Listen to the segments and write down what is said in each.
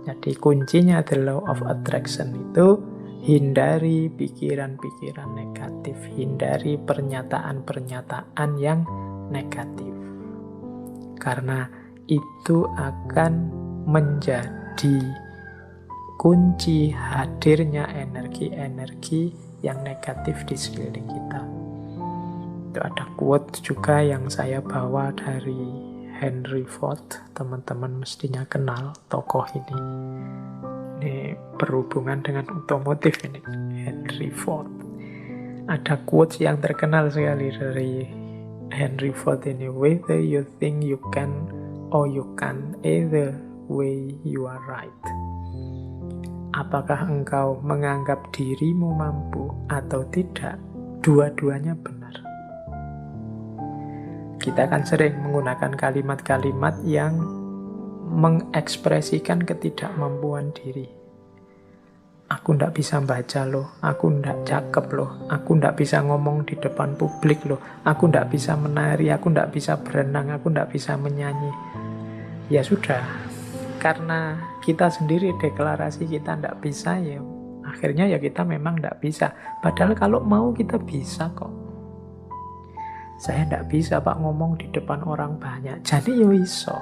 Jadi kuncinya the law of attraction itu hindari pikiran-pikiran negatif, hindari pernyataan-pernyataan yang negatif. Karena itu akan menjadi kunci hadirnya energi-energi yang negatif di sekeliling kita. Itu ada quote juga yang saya bawa dari Henry Ford. Teman-teman mestinya kenal tokoh ini. Ini berhubungan dengan otomotif ini, Henry Ford. Ada quotes yang terkenal sekali dari Henry Ford ini. Whether you think you can or you can, either way you are right. Apakah engkau menganggap dirimu mampu atau tidak, dua-duanya benar. Kita kan sering menggunakan kalimat-kalimat yang mengekspresikan ketidakmampuan diri. Aku ndak bisa baca loh, aku ndak cakep loh, aku ndak bisa ngomong di depan publik loh, aku ndak bisa menari, aku ndak bisa berenang, aku ndak bisa menyanyi. Ya sudah, karena kita sendiri deklarasi kita ndak bisa, ya akhirnya ya kita memang ndak bisa. Padahal kalau mau kita bisa kok. Saya ndak bisa Pak ngomong di depan orang banyak, jadi yo iso.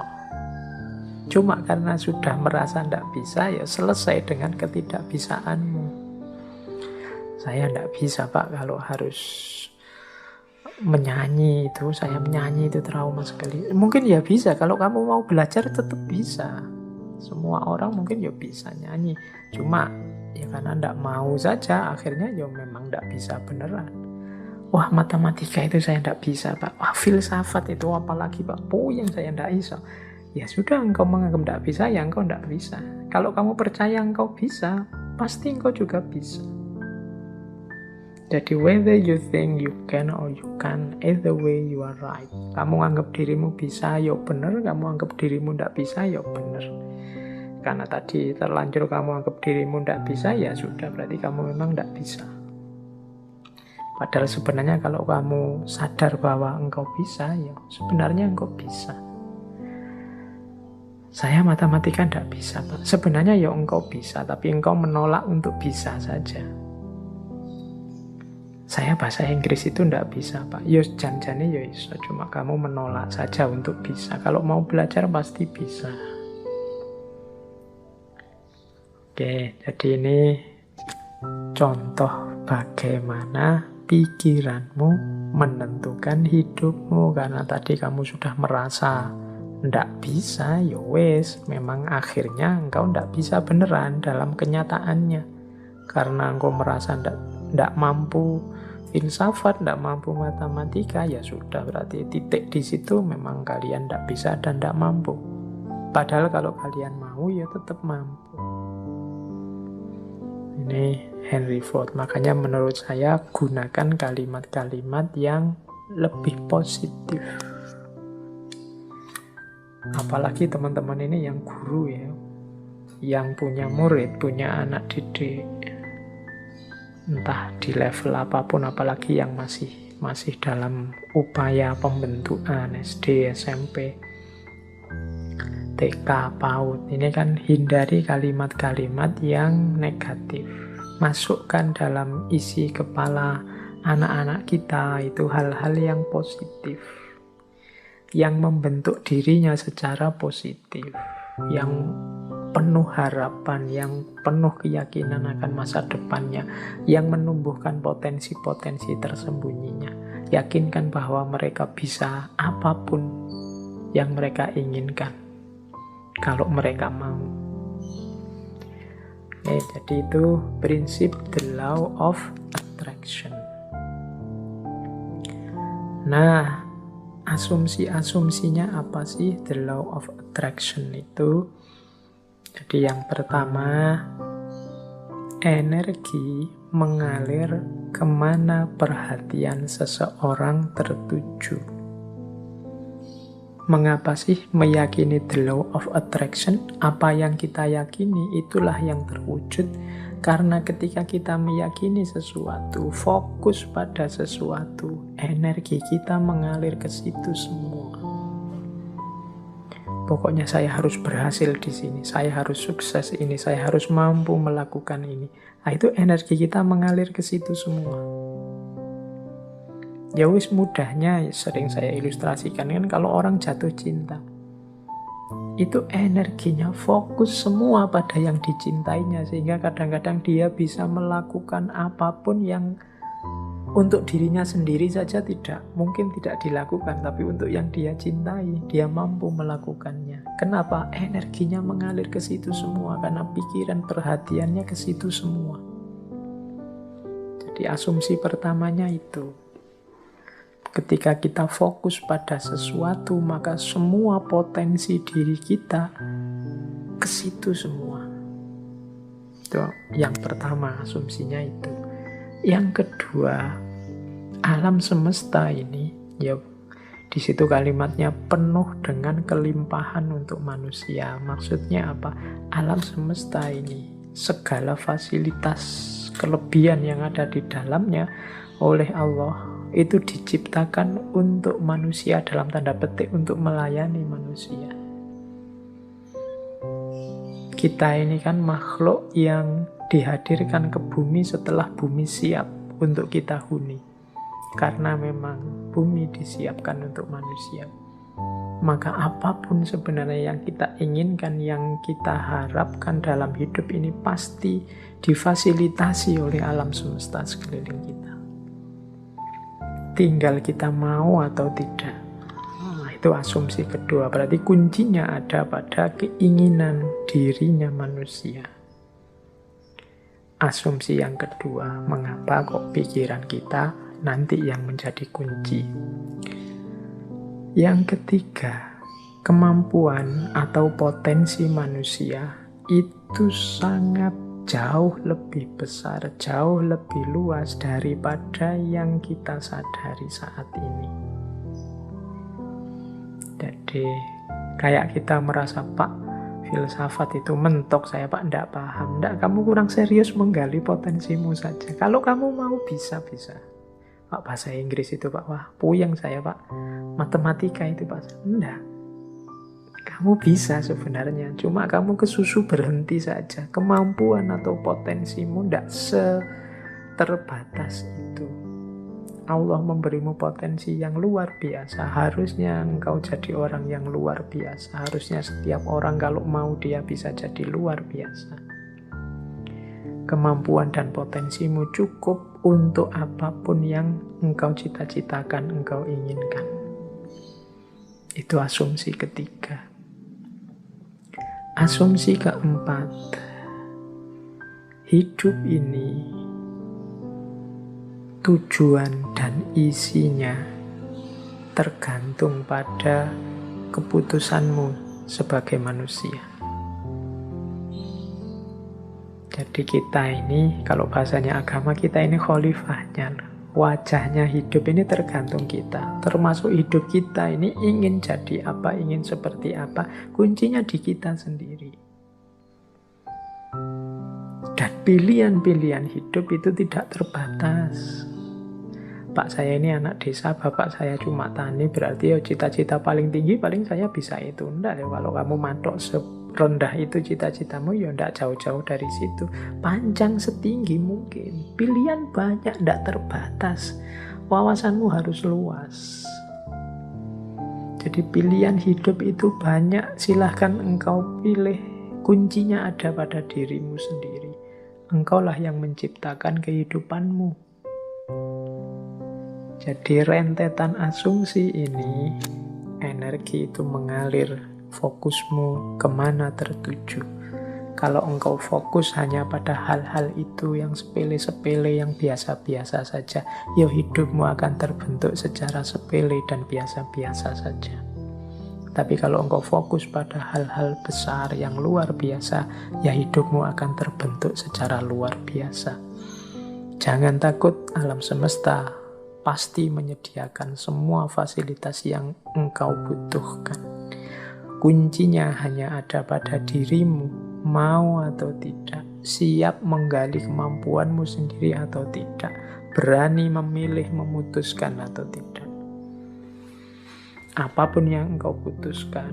Cuma karena sudah merasa ndak bisa, ya selesai dengan ketidakbisaanmu. Saya ndak bisa Pak kalau harus menyanyi itu, saya menyanyi itu trauma sekali. Mungkin ya bisa, kalau kamu mau belajar tetap bisa. Semua orang mungkin ya bisa nyanyi. Cuma ya karena ndak mau saja, akhirnya ya memang ndak bisa beneran. Wah, matematika itu saya ndak bisa Pak. Wah, filsafat itu apalagi Pak, puyeng saya ndak bisa. Ya sudah, engkau menganggap ndak bisa, ya engkau ndak bisa. Kalau kamu percaya engkau bisa, pasti engkau juga bisa. Jadi whether you think you can or you can, either way you are right. Kamu anggap dirimu bisa, ya benar. Kamu anggap dirimu ndak bisa, ya benar. Karena tadi terlanjur kamu anggap dirimu ndak bisa, ya sudah, berarti kamu memang ndak bisa. Padahal sebenarnya kalau kamu sadar bahwa engkau bisa, ya sebenarnya engkau bisa. Saya matematika ndak bisa Pak. Sebenarnya ya engkau bisa, tapi engkau menolak untuk bisa saja. Saya bahasa Inggris itu ndak bisa Pak. Ya jan-jane ya iso, cuma kamu menolak saja untuk bisa. Kalau mau belajar pasti bisa. Oke, jadi ini contoh bagaimana pikiranmu menentukan hidupmu. Karena tadi kamu sudah merasa ndak bisa, ya wes, memang akhirnya engkau ndak bisa beneran dalam kenyataannya. Karena engkau merasa ndak mampu filsafat, ndak mampu matematika, ya sudah, berarti titik di situ memang kalian ndak bisa dan ndak mampu. Padahal kalau kalian mau, ya tetap mampu. Ini Henry Ford. Makanya menurut saya gunakan kalimat-kalimat yang lebih positif. Apalagi teman-teman ini yang guru ya, yang punya murid, punya anak didik, entah di level apapun, apalagi yang masih dalam upaya pembentukan SD, SMP, TK, PAUD. Ini kan hindari kalimat-kalimat yang negatif. Masukkan dalam isi kepala anak-anak kita itu hal-hal yang positif, yang membentuk dirinya secara positif, yang penuh harapan, yang penuh keyakinan akan masa depannya, yang menumbuhkan potensi-potensi tersembunyinya. Yakinkan bahwa mereka bisa apapun yang mereka inginkan kalau mereka mau. Jadi itu prinsip the law of attraction. Nah, asumsi-asumsinya apa sih the law of attraction itu? Jadi yang pertama, energi mengalir kemana perhatian seseorang tertuju. Mengapa sih meyakini the law of attraction? Apa yang kita yakini itulah yang terwujud. Karena ketika kita meyakini sesuatu, fokus pada sesuatu, energi kita mengalir ke situ semua. Pokoknya saya harus berhasil di sini, saya harus sukses ini, saya harus mampu melakukan ini. Nah, itu energi kita mengalir ke situ semua. Ya wis, mudahnya sering saya ilustrasikan kan kalau orang jatuh cinta. Itu energinya fokus semua pada yang dicintainya, sehingga kadang-kadang dia bisa melakukan apapun yang untuk dirinya sendiri saja mungkin tidak dilakukan, tapi untuk yang dia cintai, dia mampu melakukannya. Kenapa? Energinya mengalir ke situ semua, karena pikiran perhatiannya ke situ semua. Jadi asumsi pertamanya itu, ketika kita fokus pada sesuatu, maka semua potensi diri kita ke situ semua. Itu yang pertama, asumsinya itu. Yang kedua, alam semesta ini, ya di situ kalimatnya penuh dengan kelimpahan untuk manusia. Maksudnya apa? Alam semesta ini, segala fasilitas kelebihan yang ada di dalamnya oleh Allah itu diciptakan untuk manusia, dalam tanda petik untuk melayani manusia. Kita ini kan makhluk yang dihadirkan ke bumi setelah bumi siap untuk kita huni. Karena memang bumi disiapkan untuk manusia. Maka apapun sebenarnya yang kita inginkan, yang kita harapkan dalam hidup ini pasti difasilitasi oleh alam semesta sekeliling kita. Tinggal kita mau atau tidak. Itu asumsi kedua. Berarti kuncinya ada pada keinginan dirinya manusia. Asumsi yang kedua, mengapa kok pikiran kita nanti yang menjadi kunci. Yang ketiga, kemampuan atau potensi manusia itu sangat jauh lebih besar, jauh lebih luas daripada yang kita sadari saat ini. Jadi kayak kita merasa, Pak, filsafat itu mentok, saya Pak ndak paham. Ndak, kamu kurang serius menggali potensimu saja. Kalau kamu mau bisa. Pak, bahasa Inggris itu Pak, wah puyeng saya Pak. Matematika itu Pak, enggak. Kamu bisa sebenarnya, cuma kamu kesusu berhenti saja. Kemampuan atau potensimu enggak seterbatas itu. Allah memberimu potensi yang luar biasa. Harusnya engkau jadi orang yang luar biasa. Harusnya setiap orang kalau mau dia bisa jadi luar biasa. Kemampuan dan potensimu cukup untuk apapun yang engkau cita-citakan, engkau inginkan. Itu asumsi ketiga. Asumsi keempat, hidup ini tujuan dan isinya tergantung pada keputusanmu sebagai manusia. Jadi kita ini, kalau bahasanya agama, kita ini khalifahnya. Wajahnya hidup ini tergantung kita. Termasuk hidup kita ini ingin jadi apa, ingin seperti apa, kuncinya di kita sendiri. Dan pilihan-pilihan hidup itu tidak terbatas. Pak, saya ini anak desa, bapak saya cuma tani, berarti ya cita-cita paling tinggi paling saya bisa itu. Enggak ya, kalau kamu matok serendah itu cita-citamu, ya enggak jauh-jauh dari situ. Panjang setinggi mungkin. Pilihan banyak, enggak terbatas. Wawasanmu harus luas. Jadi pilihan hidup itu banyak, silahkan engkau pilih. Kuncinya ada pada dirimu sendiri. Engkaulah yang menciptakan kehidupanmu. Jadi rentetan asumsi ini, energi itu mengalir, fokusmu kemana tertuju. Kalau engkau fokus hanya pada hal-hal itu yang sepele-sepele, yang biasa-biasa saja, ya hidupmu akan terbentuk secara sepele dan biasa-biasa saja. Tapi kalau engkau fokus pada hal-hal besar yang luar biasa, ya hidupmu akan terbentuk secara luar biasa. Jangan takut, alam semesta pasti menyediakan semua fasilitas yang engkau butuhkan. Kuncinya hanya ada pada dirimu, mau atau tidak, siap menggali kemampuanmu sendiri atau tidak, berani memilih, memutuskan atau tidak. Apapun yang engkau putuskan,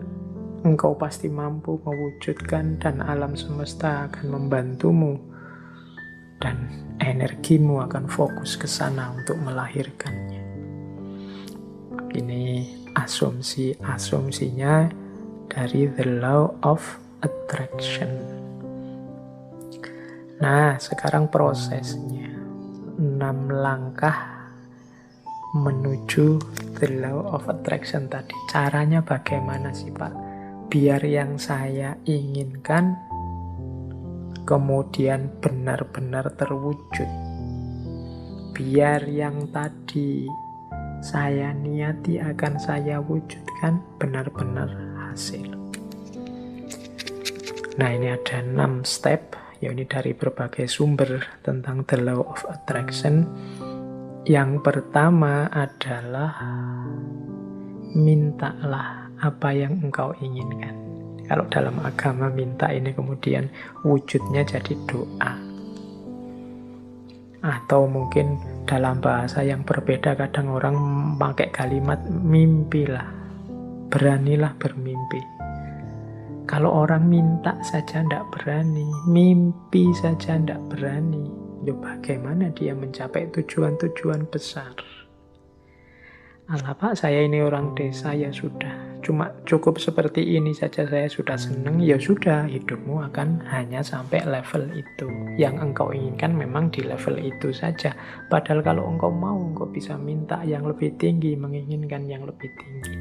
engkau pasti mampu mewujudkan dan alam semesta akan membantumu dan energimu akan fokus ke sana untuk melahirkannya. Ini asumsinya dari the law of attraction. Nah, sekarang prosesnya 6 langkah menuju the law of attraction tadi. Caranya bagaimana sih Pak? Biar yang saya inginkan kemudian benar-benar terwujud. Biar yang tadi saya niati akan saya wujudkan benar-benar hasil. Nah, ini ada 6 step, ya ini dari berbagai sumber tentang the law of attraction. Yang pertama adalah mintalah apa yang engkau inginkan. Kalau dalam agama minta ini kemudian wujudnya jadi doa. Atau mungkin dalam bahasa yang berbeda kadang orang pakai kalimat mimpilah, beranilah bermimpi. Kalau orang minta saja tidak berani, mimpi saja tidak berani, ya bagaimana dia mencapai tujuan-tujuan besar? Alah Pak, saya ini orang desa, ya sudah. Cuma cukup seperti ini saja saya sudah senang, ya sudah. Hidupmu akan hanya sampai level itu. Yang engkau inginkan memang di level itu saja. Padahal kalau engkau mau, engkau bisa minta yang lebih tinggi, menginginkan yang lebih tinggi.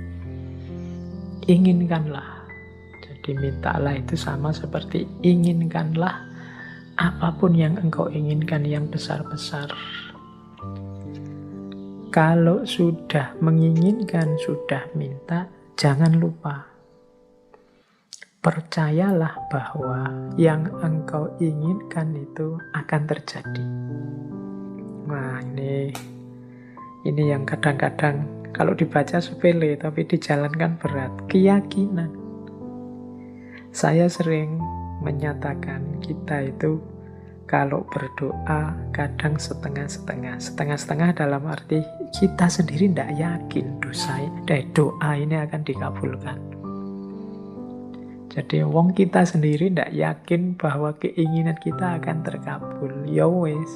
Inginkanlah. Jadi mintalah itu sama seperti inginkanlah apapun yang engkau inginkan yang besar-besar. Kalau sudah menginginkan, sudah minta, jangan lupa. Percayalah bahwa yang engkau inginkan itu akan terjadi. Nah, ini yang kadang-kadang kalau dibaca sepele, tapi dijalankan berat. Keyakinan. Saya sering menyatakan kita itu kalau berdoa kadang setengah-setengah. Setengah-setengah dalam arti kita sendiri tidak yakin doa ini akan dikabulkan. Jadi wong kita sendiri tidak yakin bahwa keinginan kita akan terkabul. Ya wes,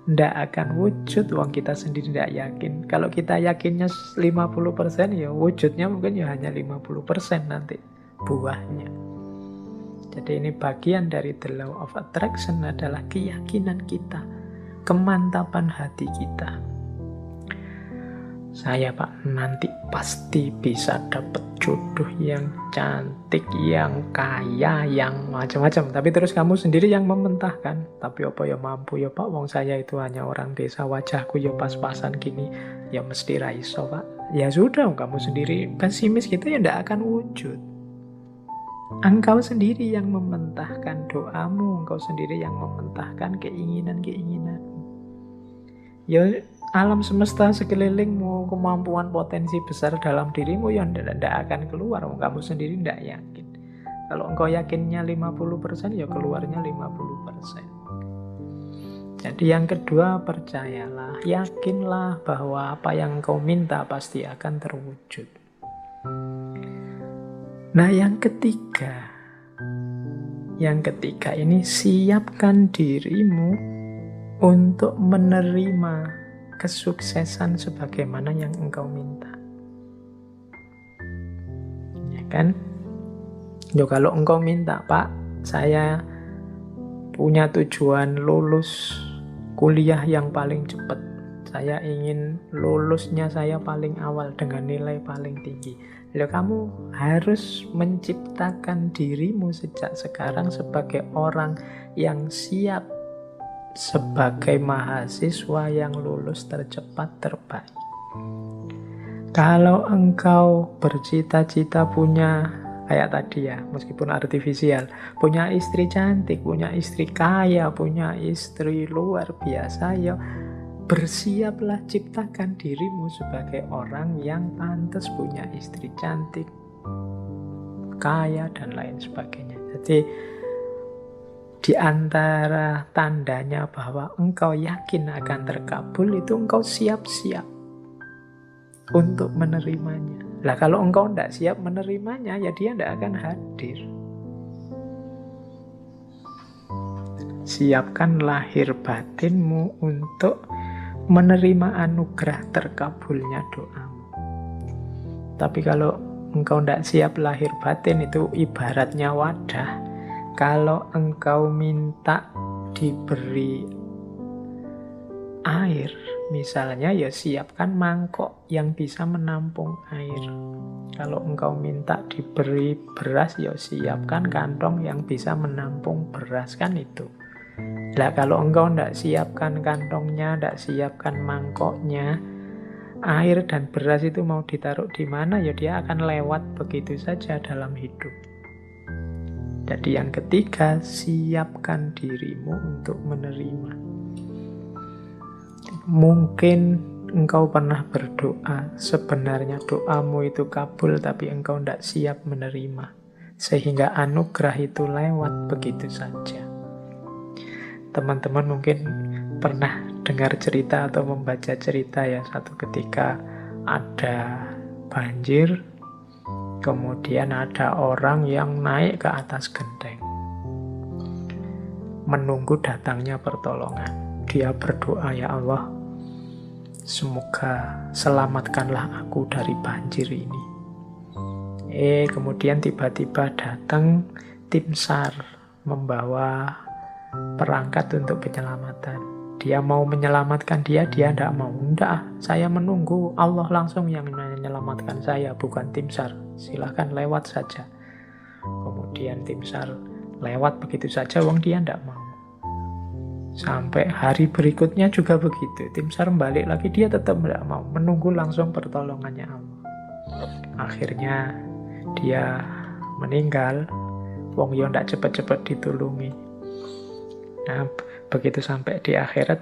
tidak akan wujud wong kita sendiri tidak yakin. Kalau kita yakinnya 50%, ya wujudnya mungkin ya hanya 50% nanti buahnya. Jadi ini bagian dari the law of attraction adalah keyakinan kita, kemantapan hati kita. Saya Pak nanti pasti bisa dapat jodoh yang cantik, yang kaya, yang macam-macam. Tapi terus kamu sendiri yang mementahkan. Tapi apa ya mampu ya Pak, wong saya itu hanya orang desa, wajahku ya pas-pasan gini, ya mesti raiso Pak. Ya sudah, kamu sendiri pesimis gitu ya tidak akan wujud. Engkau sendiri yang mementahkan doamu, engkau sendiri yang mementahkan keinginan-keinginanmu. Ya alam semesta sekelilingmu, kemampuan potensi besar dalam dirimu yang tidak akan keluar, kamu sendiri tidak yakin. Kalau engkau yakinnya 50%, ya keluarnya 50%. Jadi yang kedua, percayalah, yakinlah bahwa apa yang engkau minta pasti akan terwujud. Nah, yang ketiga ini siapkan dirimu untuk menerima kesuksesan sebagaimana yang engkau minta. Ya kan? Yo, kalau engkau minta, Pak, saya punya tujuan lulus kuliah yang paling cepat. Saya ingin lulusnya saya paling awal dengan nilai paling tinggi. Lalu kamu harus menciptakan dirimu sejak sekarang sebagai orang yang siap sebagai mahasiswa yang lulus tercepat terbaik. Kalau engkau bercita-cita punya, kayak tadi ya, meskipun artifisial, punya istri cantik, punya istri kaya, punya istri luar biasa, ya bersiaplah, ciptakan dirimu sebagai orang yang pantas punya istri cantik, kaya, dan lain sebagainya. Jadi di antara tandanya bahwa engkau yakin akan terkabul itu engkau siap-siap untuk menerimanya. Lah kalau engkau tidak siap menerimanya, ya dia tidak akan hadir. Siapkan lahir batinmu untuk menerima anugerah terkabulnya doamu. Tapi kalau engkau tidak siap lahir batin, itu ibaratnya wadah. Kalau engkau minta diberi air, misalnya, ya siapkan mangkok yang bisa menampung air. Kalau engkau minta diberi beras, ya siapkan kantong yang bisa menampung beras, kan itu. Lah kalau engkau tidak siapkan kantongnya, tidak siapkan mangkoknya, air dan beras itu mau ditaruh di mana, ya dia akan lewat begitu saja dalam hidup. Jadi yang ketiga, siapkan dirimu untuk menerima. Mungkin engkau pernah berdoa, sebenarnya doamu itu kabul, tapi engkau tidak siap menerima. Sehingga anugerah itu lewat begitu saja. Teman-teman mungkin pernah dengar cerita atau membaca cerita ya, satu ketika ada banjir, kemudian ada orang yang naik ke atas genteng menunggu datangnya pertolongan. Dia berdoa, ya Allah, semoga selamatkanlah aku dari banjir ini. Kemudian tiba-tiba datang tim SAR membawa perangkat untuk penyelamatan. Dia mau menyelamatkan dia tidak mau. Tidak, saya menunggu Allah langsung yang menyelamatkan saya, bukan tim SAR. Silahkan lewat saja. Kemudian tim SAR lewat begitu saja, wong dia tidak mau. Sampai hari berikutnya juga begitu. Tim SAR balik lagi, dia tetap tidak mau. Menunggu langsung pertolongannya Allah. Akhirnya dia meninggal. Wong yo tidak cepat-cepat ditulungi. Nah, begitu sampai di akhirat,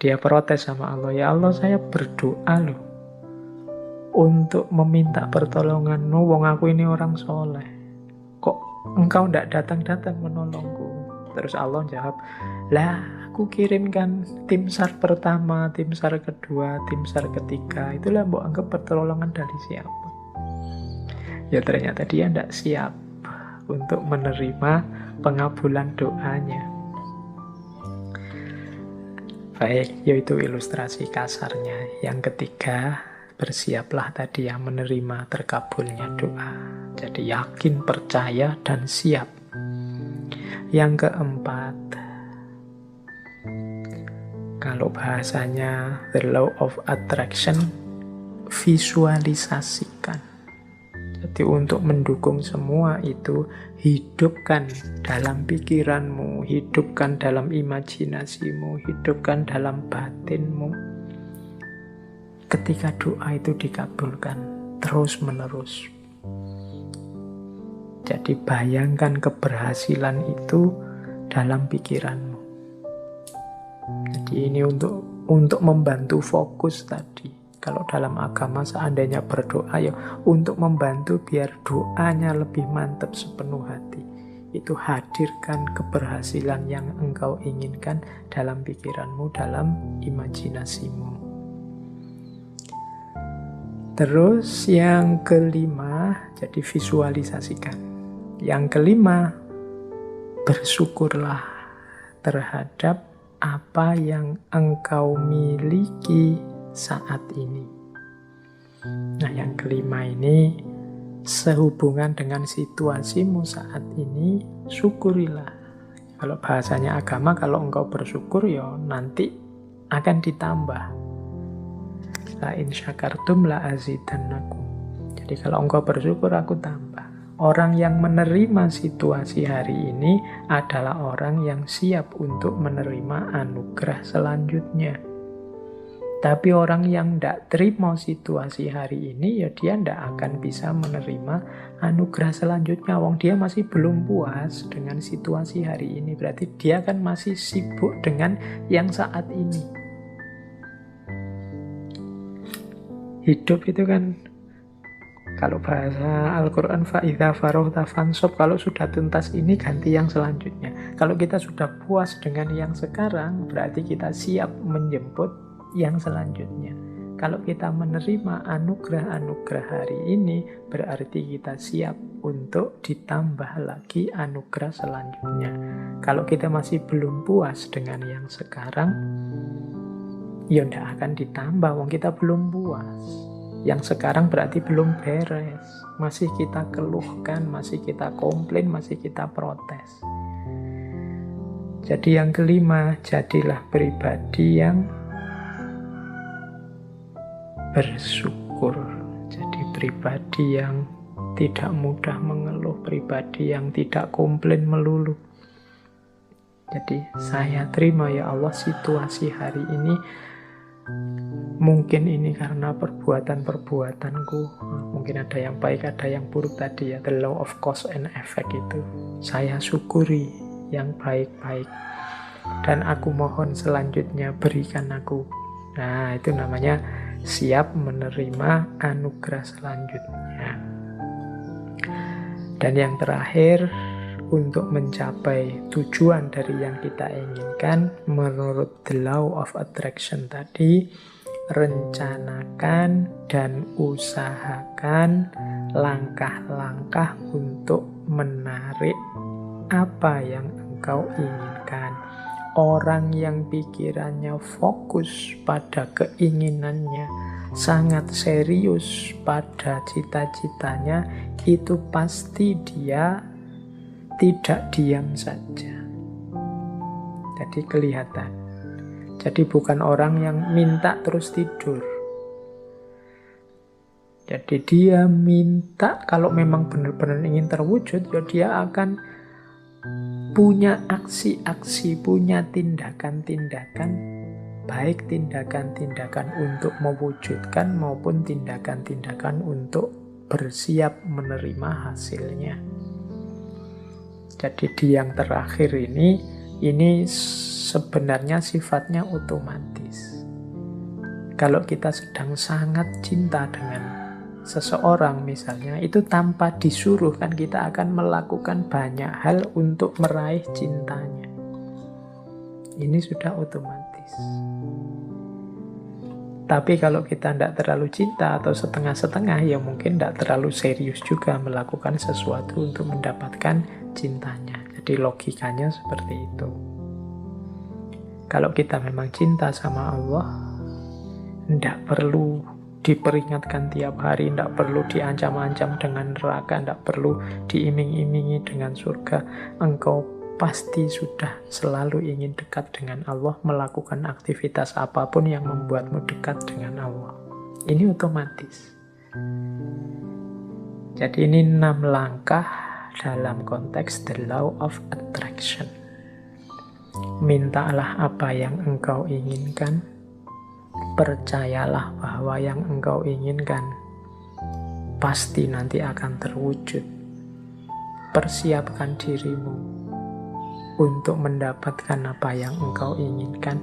dia protes sama Allah. Ya Allah, saya berdoa loh untuk meminta pertolongan-Mu, wong aku ini orang soleh. Kok engkau tidak datang-datang menolongku? Terus Allah jawab, lah aku kirimkan tim SAR pertama, tim SAR kedua, tim SAR ketiga. Itulah mbok anggap pertolongan dari siapa? Ya ternyata dia tidak siap untuk menerima pengabulan doanya. Baik, yaitu ilustrasi kasarnya. Yang ketiga, bersiaplah tadi ya menerima terkabulnya doa. Jadi yakin, percaya, dan siap. Yang keempat, kalau bahasanya the law of attraction, visualisasikan. Jadi untuk mendukung semua itu, hidupkan dalam pikiranmu, hidupkan dalam imajinasimu, hidupkan dalam batinmu. Ketika doa itu dikabulkan terus menerus. Jadi bayangkan keberhasilan itu dalam pikiranmu. Jadi ini untuk membantu fokus tadi. Kalau dalam agama seandainya berdoa ya untuk membantu biar doanya lebih mantap sepenuh hati. Itu hadirkan keberhasilan yang engkau inginkan dalam pikiranmu, dalam imajinasimu. Terus yang kelima, jadi visualisasikan. Yang kelima, bersyukurlah terhadap apa yang engkau miliki saat ini. Nah, yang kelima ini sehubungan dengan situasimu saat ini, syukurilah. Kalau bahasanya agama, kalau engkau bersyukur ya nanti akan ditambah. La in syakartum la azidannakum. Jadi kalau engkau bersyukur, aku tambah. Orang yang menerima situasi hari ini adalah orang yang siap untuk menerima anugerah selanjutnya. Tapi orang yang tidak terima situasi hari ini, ya dia tidak akan bisa menerima anugerah selanjutnya. Wong dia masih belum puas dengan situasi hari ini. Berarti dia kan masih sibuk dengan yang saat ini. Hidup itu kan, kalau bahasa Al-Quran, fa'idha farohta fansob, kalau sudah tuntas ini ganti yang selanjutnya. Kalau kita sudah puas dengan yang sekarang, berarti kita siap menjemput yang selanjutnya. Kalau kita menerima anugerah-anugerah hari ini, berarti kita siap untuk ditambah lagi anugerah selanjutnya. Kalau kita masih belum puas dengan yang sekarang, ya tidak akan ditambah, wong kita belum puas. Yang sekarang berarti belum beres. Masih kita keluhkan, masih kita komplain, masih kita protes. Jadi yang kelima, jadilah pribadi yang bersyukur. Jadi pribadi yang tidak mudah mengeluh, pribadi yang tidak komplain melulu. Jadi saya terima ya Allah situasi hari ini. Mungkin ini karena perbuatan-perbuatanku. Mungkin ada yang baik, ada yang buruk tadi ya. The law of cause and effect itu. Saya syukuri yang baik-baik. Dan aku mohon selanjutnya berikan aku. Nah, itu namanya siap menerima anugerah selanjutnya. Dan yang terakhir, untuk mencapai tujuan dari yang kita inginkan, menurut the law of attraction tadi, rencanakan dan usahakan langkah-langkah untuk menarik apa yang engkau inginkan. Orang yang pikirannya fokus pada keinginannya, sangat serius pada cita-citanya, itu pasti dia tidak diam saja. Jadi kelihatan. Jadi bukan orang yang minta terus tidur. Jadi dia minta, kalau memang benar-benar ingin terwujud, ya dia akan punya aksi-aksi, punya tindakan-tindakan, baik tindakan-tindakan untuk mewujudkan maupun tindakan-tindakan untuk bersiap menerima hasilnya. Jadi di yang terakhir ini sebenarnya sifatnya otomatis. Kalau kita sedang sangat cinta dengan seseorang misalnya, itu tanpa disuruh kan kita akan melakukan banyak hal untuk meraih cintanya. Ini sudah otomatis. Tapi kalau kita tidak terlalu cinta atau setengah-setengah, ya mungkin tidak terlalu serius juga melakukan sesuatu untuk mendapatkan cintanya. Jadi logikanya seperti itu. Kalau kita memang cinta sama Allah, tidak perlu diperingatkan tiap hari, tidak perlu diancam-ancam dengan neraka, tidak perlu diiming-imingi dengan surga. Engkau pasti sudah selalu ingin dekat dengan Allah, melakukan aktivitas apapun yang membuatmu dekat dengan Allah. Ini otomatis. Jadi ini 6 langkah dalam konteks the law of attraction. Mintalah apa yang engkau inginkan, percayalah bahwa yang engkau inginkan pasti nanti akan terwujud. Persiapkan dirimu untuk mendapatkan apa yang engkau inginkan.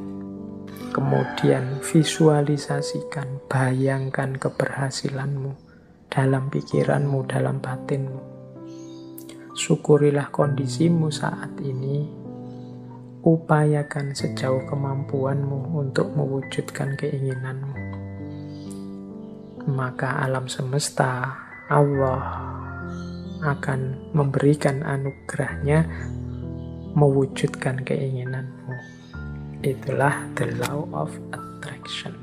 Kemudian visualisasikan, bayangkan keberhasilanmu dalam pikiranmu, dalam batinmu. Syukurilah kondisimu saat ini. Upayakan sejauh kemampuanmu untuk mewujudkan keinginanmu. Maka alam semesta, Allah akan memberikan anugerahnya mewujudkan keinginanmu. Itulah the law of attraction.